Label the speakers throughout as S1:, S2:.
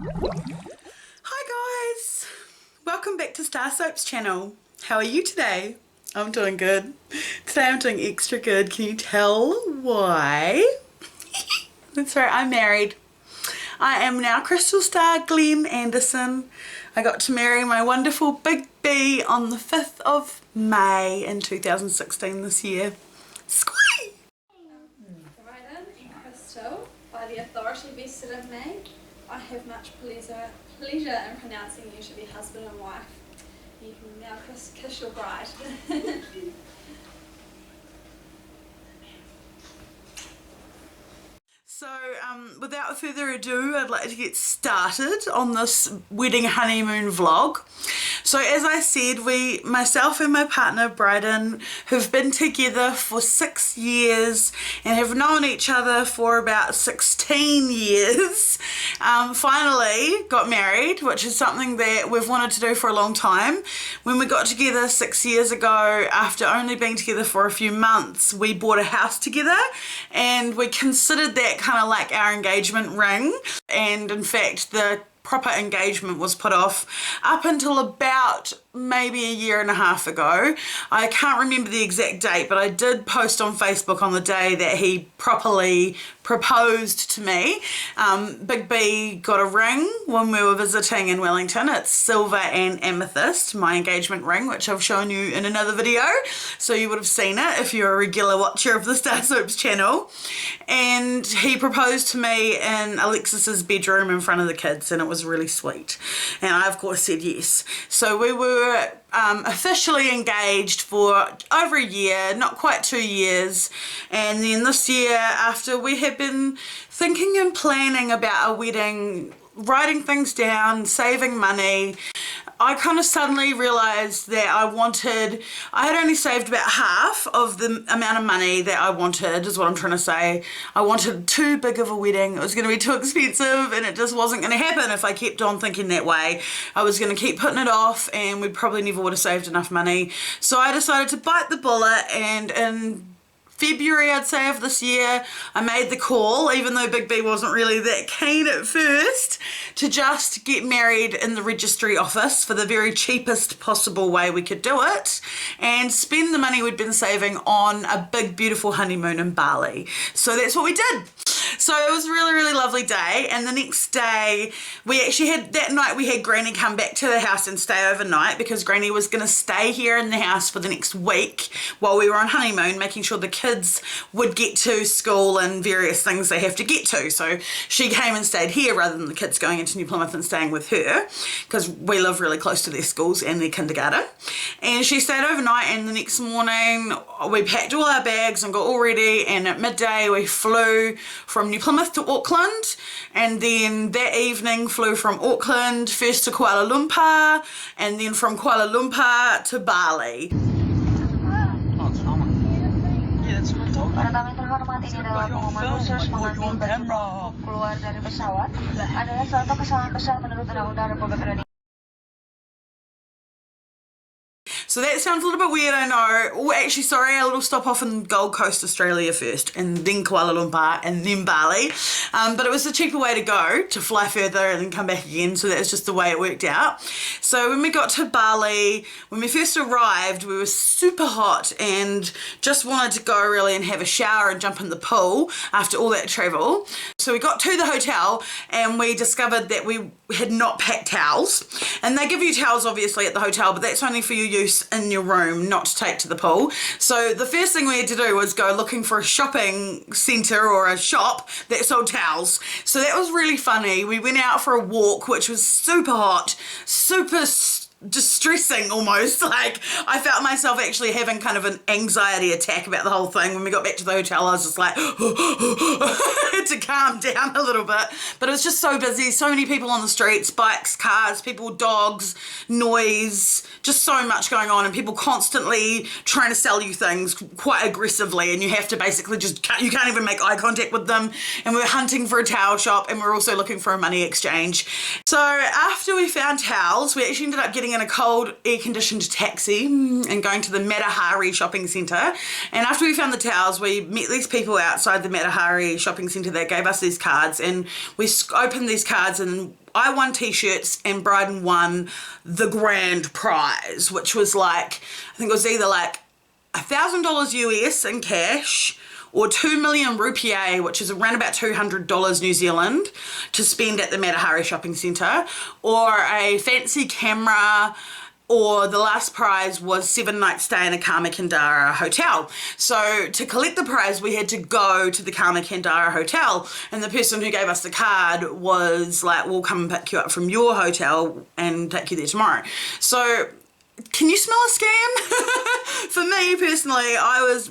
S1: Hi guys, welcome back to StarrSoap's channel. How are you today? I'm doing good. Today I'm doing extra good. Can you tell why? That's right, I'm married. I am now CrystalStarrAnderson. I got to marry my wonderful Big B on the 5th of May in 2016 this year. Squee!
S2: Bryden and Crystal, by the authority vested in me, I have much pleasure in pronouncing you to be husband and wife. You can now kiss your bride.
S1: So without further ado, I'd like to get started on this wedding honeymoon vlog. So as I said, myself and my partner Bryden have been together for 6 years and have known each other for about 16 years. Finally got married, which is something that we've wanted to do for a long time. When we got together 6 years ago, after only being together for a few months, we bought a house together and we considered that kind of like our engagement ring, and in fact the proper engagement was put off up until about maybe a year and a half ago. I can't remember the exact date, but I did post on Facebook on the day that he properly proposed to me. Big B got a ring when we were visiting in Wellington. It's silver and amethyst, my engagement ring, which I've shown you in another video, so you would have seen it if you're a regular watcher of the StarrSoaps channel. And he proposed to me in Alexis's bedroom in front of the kids, and it was really sweet, and I of course said yes. So we were officially engaged for over a year, not quite 2 years, and then this year, after we had been thinking and planning about a wedding, writing things down, saving money, I kind of suddenly realised that I had only saved about half of the amount of money that I wanted, is what I'm trying to say. I wanted too big of a wedding. It was going to be too expensive and it just wasn't going to happen if I kept on thinking that way. I was going to keep putting it off and we probably never would have saved enough money. So I decided to bite the bullet, and in February, I'd say, of this year, I made the call, even though Big B wasn't really that keen at first, to just get married in the registry office for the very cheapest possible way we could do it and spend the money we'd been saving on a big, beautiful honeymoon in Bali. So that's what we did. So it was a really, really lovely day, and the next day that night we had Granny come back to the house and stay overnight, because Granny was going to stay here in the house for the next week while we were on honeymoon, making sure the kids would get to school and various things they have to get to. So she came and stayed here rather than the kids going into New Plymouth and staying with her, because we live really close to their schools and their kindergarten. And she stayed overnight, and the next morning we packed all our bags and got all ready, and at midday we flew from New Plymouth to Auckland, and then that evening flew from Auckland first to Kuala Lumpur, and then from Kuala Lumpur to Bali.
S3: Para kami terhormat, ini adalah pengumuman khusus mengambil baju keluar dari pesawat adalah suatu kesalahan besar menurut Undang-Undang Republik Indonesia.
S1: So that sounds a little bit weird, I know. Oh, actually, sorry, a little stop off in Gold Coast, Australia first, and then Kuala Lumpur, and then Bali. But it was the cheaper way to go, to fly further and then come back again, so that was just the way it worked out. So when we got to Bali, when we first arrived, we were super hot and just wanted to go really and have a shower and jump in the pool after all that travel. So we got to the hotel and we discovered that we had not packed towels. And they give you towels obviously at the hotel, but that's only for your use in your room, not to take to the pool. So the first thing we had to do was go looking for a shopping centre or a shop that sold towels. So that was really funny. We went out for a walk, which was super hot, super distressing almost. Like, I felt myself actually having kind of an anxiety attack about the whole thing. When we got back to the hotel, I was just like to calm down a little bit, but it was just so busy, so many people on the streets, bikes, cars, people, dogs, noise, just so much going on, and people constantly trying to sell you things quite aggressively, and you have to basically you can't even make eye contact with them. And we were hunting for a towel shop, and we were also looking for a money exchange. So after we found towels, we actually ended up getting in a cold air-conditioned taxi and going to the Matahari shopping centre. And after we found the towels, we met these people outside the Matahari shopping centre that gave us these cards, and we opened these cards, and I won t-shirts and Bryden won the grand prize, which was like, I think it was either like $1,000 US in cash or 2 million rupiah, which is around about $200 New Zealand, to spend at the Matahari Shopping Centre, or a fancy camera, or the last prize was 7-night stay in a Kamakandara hotel. So to collect the prize, we had to go to the Kamakandara hotel, and the person who gave us the card was like, we'll come and pick you up from your hotel and take you there tomorrow. So can you smell a scam? For me personally,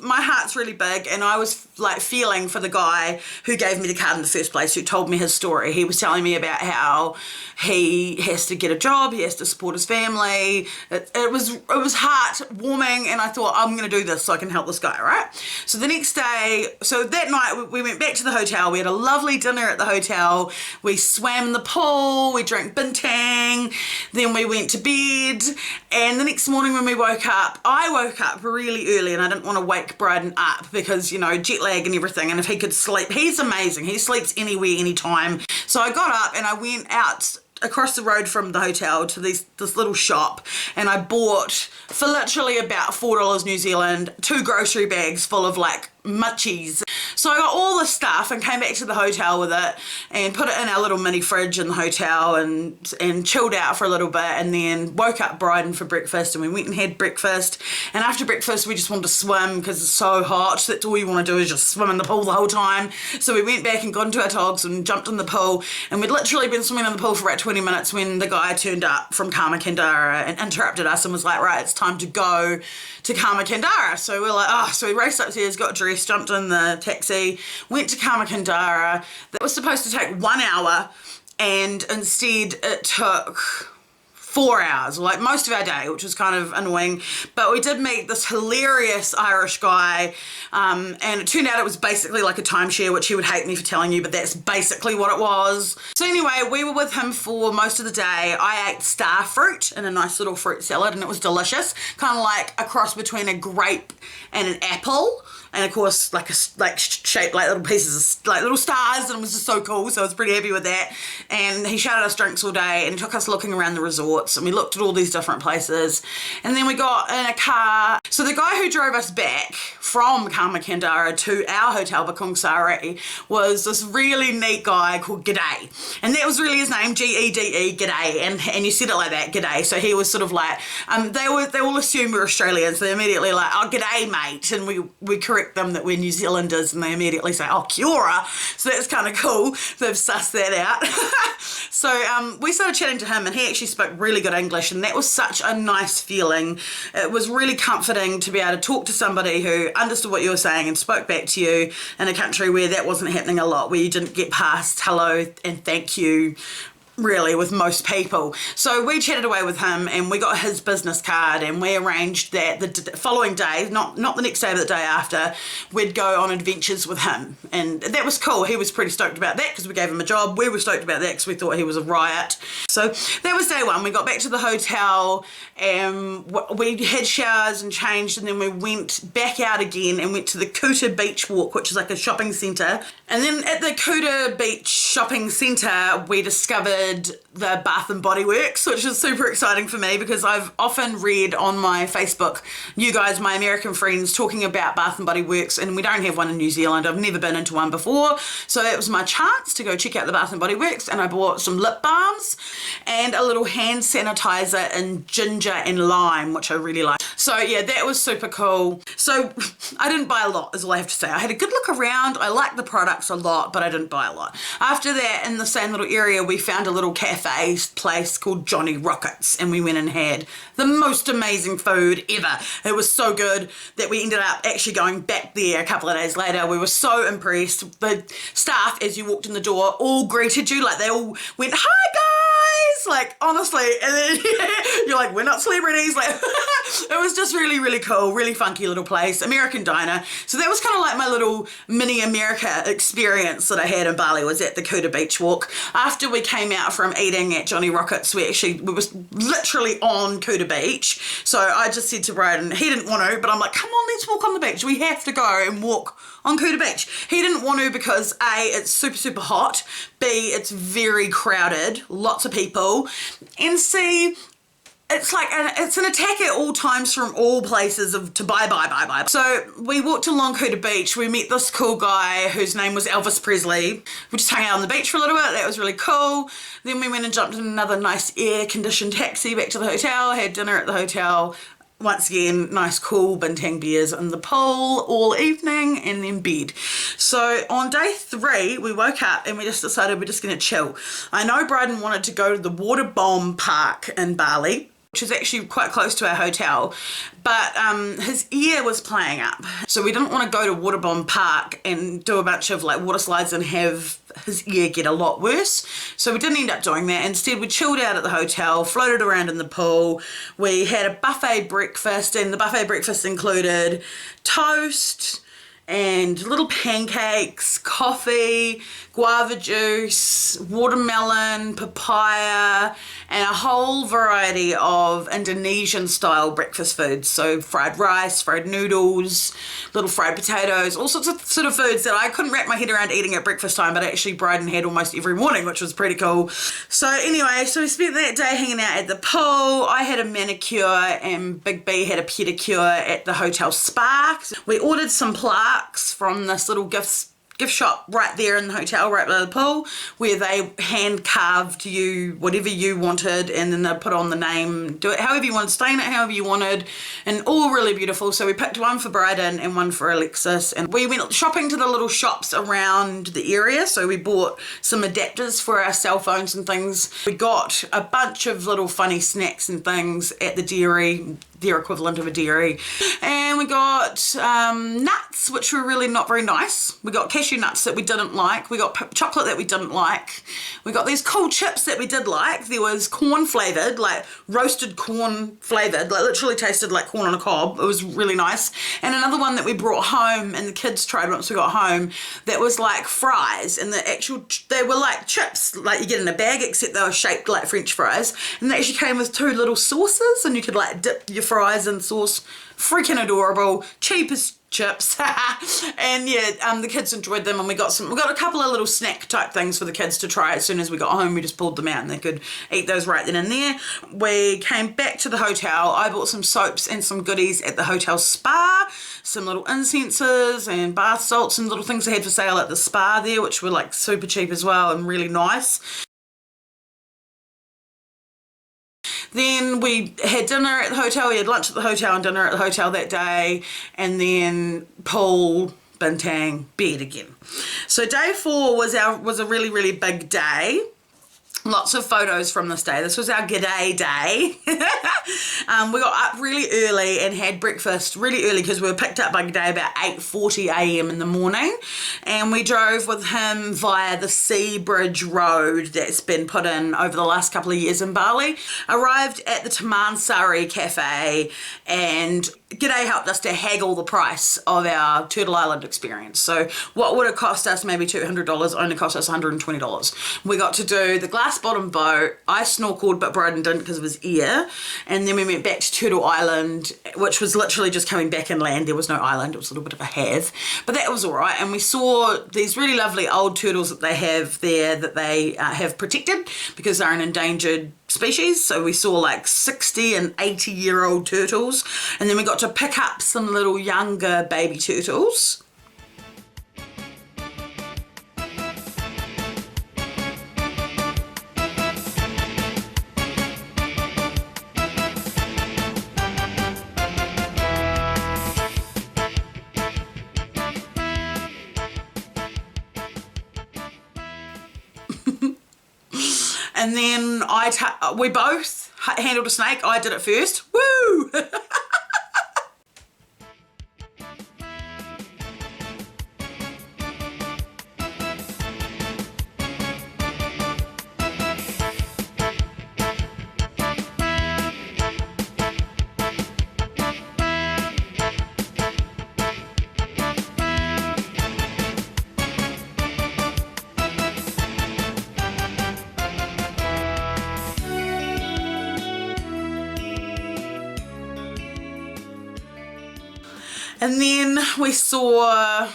S1: my heart's really big, and I was like feeling for the guy who gave me the card in the first place, who told me his story. He was telling me about how he has to get a job, he has to support his family. It was heartwarming, and I thought, I'm going to do this so I can help this guy, right? So the next day, so that night we went back to the hotel. We had a lovely dinner at the hotel. We swam in the pool, we drank bintang, then we went to bed, and the next morning when we woke up, I woke up really early, and I didn't want to wake Bryden up because, you know, jet lag and everything, and if he could sleep, he's amazing. He sleeps anywhere, anytime. So I got up and I went out across the road from the hotel to this little shop, and I bought, for literally about $4 New Zealand, 2 grocery bags full of like munchies. So I got all this stuff and came back to the hotel with it and put it in our little mini fridge in the hotel and chilled out for a little bit, and then woke up Bryden for breakfast, and we went and had breakfast, and after breakfast we just wanted to swim because it's so hot. That's all you want to do, is just swim in the pool the whole time. So we went back and got into our togs and jumped in the pool, and we'd literally been swimming in the pool for about 20 minutes when the guy turned up from Kamakandara and interrupted us and was like, right, it's time to go to Kamakandara. So we're like, so we raced upstairs, got dressed, jumped in the taxi, went to Kamakandara. That was supposed to take 1 hour, and instead it took 4 hours, like most of our day, which was kind of annoying. But we did meet this hilarious Irish guy, and it turned out it was basically like a timeshare, which he would hate me for telling you, but that's basically what it was. So anyway, we were with him for most of the day. I ate star fruit in a nice little fruit salad, and it was delicious, kind of like a cross between a grape and an apple. And of course, shaped like little pieces of like little stars, and it was just so cool. So I was pretty happy with that. And he shouted us drinks all day and took us looking around the resorts, and we looked at all these different places. And then we got in a car. So the guy who drove us back from Kamakandara to our hotel, Bakungsari, was this really neat guy called G'day. And that was really his name, Gede, G'day. And you said it like that, G'day. So he was sort of like, they all assume we're Australians. So they're immediately like, oh, G'day, mate. And we correct them that we're New Zealanders, and they immediately say, oh, kia ora. So that's kind of cool. They've sussed that out. So we started chatting to him, and he actually spoke really good English, and that was such a nice feeling. It was really comforting to be able to talk to somebody who understood what you were saying and spoke back to you in a country where that wasn't happening a lot, where you didn't get past hello and thank you really with most people. So we chatted away with him, and we got his business card, and we arranged that the following day, not the next day but the day after, we'd go on adventures with him. And that was cool. He was pretty stoked about that because we gave him a job. We were stoked about that because we thought he was a riot. So that was day one. We got back to the hotel, and we had showers and changed, and then we went back out again and went to the Kuta Beach Walk, which is like a shopping centre. And then at the Kuta Beach Shopping Centre, we discovered the Bath and Body Works, which is super exciting for me because I've often read on my Facebook, you guys, my American friends, talking about Bath and Body Works, and we don't have one in New Zealand. I've never been into one before, so that was my chance to go check out the Bath and Body Works, and I bought some lip balms and a little hand sanitizer in ginger and lime, which I really like. So yeah, that was super cool. So I didn't buy a lot, is all I have to say. I had a good look around. I liked the products a lot, but I didn't buy a lot. After that, in the same little area, we found a little cafe place called Johnny Rockets, and we went and had the most amazing food ever. It was so good that we ended up actually going back there a couple of days later. We were so impressed. The staff, as you walked in the door, all greeted you, like they all went, hi guys, like honestly, and then you're like, we're not celebrities, like it was just really, really cool, really funky little place, American diner. So that was kind of like my little mini America experience that I had in Bali, was at the Kuta Beach Walk. After we came out from eating at Johnny Rockets, we was literally on Kuta Beach. So I just said to Bryden, he didn't want to, but I'm like, come on, let's walk on the beach. We have to go and walk on Kuta Beach. He didn't want to because A, it's super, super hot, B, it's very crowded, lots of people, and C, it's an attack at all times from all places to buy. So we walked along Kuta Beach. We met this cool guy whose name was Elvis Presley. We just hung out on the beach for a little bit. That was really cool. Then we went and jumped in another nice air-conditioned taxi back to the hotel, had dinner at the hotel. Once again, nice cool bintang beers in the pool all evening, and then bed. So on day 3, we woke up and we just decided we're just going to chill. I know Bryden wanted to go to the Water Bomb Park in Bali, which is actually quite close to our hotel, but his ear was playing up. So we didn't want to go to Water Bomb Park and do a bunch of like water slides and have his ear get a lot worse. So we didn't end up doing that. Instead, we chilled out at the hotel, floated around in the pool. We had a buffet breakfast, and the buffet breakfast included toast and little pancakes, coffee, guava juice, watermelon, papaya, and a whole variety of Indonesian style breakfast foods. So fried rice, fried noodles, little fried potatoes, all sorts of sort of foods that I couldn't wrap my head around eating at breakfast time, but actually Bryden had almost every morning, which was pretty cool. So anyway, so we spent that day hanging out at the pool. I had a manicure and Big B had a pedicure at the hotel spa. We ordered some plaques from this little gift shop right there in the hotel, right by the pool, where they hand carved you whatever you wanted, and then they put on the name, do it however you wanted, stain it however you wanted, and all really beautiful. So we picked one for Bryden and one for Alexis, and we went shopping to the little shops around the area. So we bought some adapters for our cell phones and things. We got a bunch of little funny snacks and things at the dairy, their equivalent of a dairy, and we got nuts, which were really not very nice. We got cashew nuts that we didn't like. We got chocolate that we didn't like. We got these cool chips that we did like. There was corn flavoured, like roasted corn flavoured, like literally tasted like corn on a cob. It was really nice. And another one that we brought home and the kids tried once we got home, that was like fries, and they were like chips like you get in a bag, except they were shaped like French fries, and they actually came with 2 little sauces, and you could like dip your fries in sauce. Freaking adorable, cheap as chips. And yeah, the kids enjoyed them, and we got a couple of little snack type things for the kids to try. As soon as we got home, we just pulled them out and they could eat those right then and there. We came back to the hotel. I bought some soaps and some goodies at the hotel spa, some little incenses and bath salts and little things they had for sale at the spa there, which were like super cheap as well and really nice. Then we had dinner at the hotel, we had lunch at the hotel and dinner at the hotel that day, and then pool, bintang, bed again. So day 4 was a really, really big day. Lots of photos from this day. This was our g'day day. We got up really early and had breakfast really early because we were picked up by G'day about 8:40 a.m. in the morning, and we drove with him via the Sea Bridge Road that's been put in over the last couple of years in Bali. Arrived at the Tamansari Cafe, and G'day helped us to haggle the price of our Turtle Island experience. So what would have cost us maybe $200 only cost us $120. We got to do the glass bottom boat. I snorkeled, but Bryden didn't because of his ear. And then we went back to Turtle Island, which was literally just coming back inland. There was no island. It was a little bit of a have, but that was all right. And we saw these really lovely old turtles that they have there that they have protected because they're an endangered species. So we saw like 60 and 80-year-old turtles, and then we got to pick up some little younger baby turtles. And then we both handled a snake. I did it first. Woo! And then we saw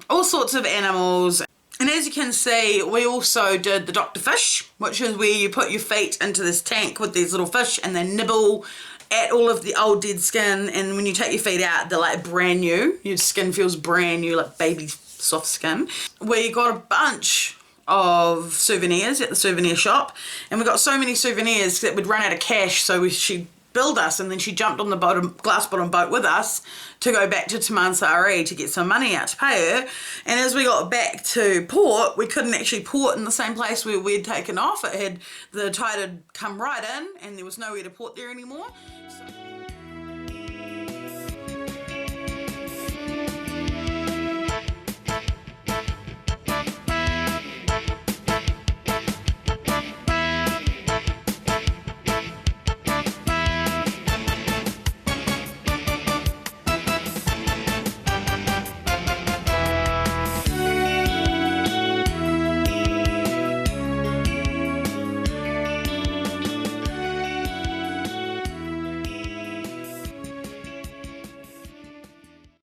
S1: all sorts of animals. And as you can see, we also did the Dr. Fish, which is where you put your feet into this tank with these little fish and they nibble at all of the old dead skin, and when you take your feet out, they're like brand new. Your skin feels brand new, like baby soft skin. We got a bunch of souvenirs at the souvenir shop, and we got so many souvenirs that we'd run out of cash, so she billed us, and then she jumped on the glass bottom boat with us to go back to Tamansari to get some money out to pay her. And as we got back to port, we couldn't actually port in the same place where we'd taken off. The tide had come right in and there was nowhere to port there anymore. So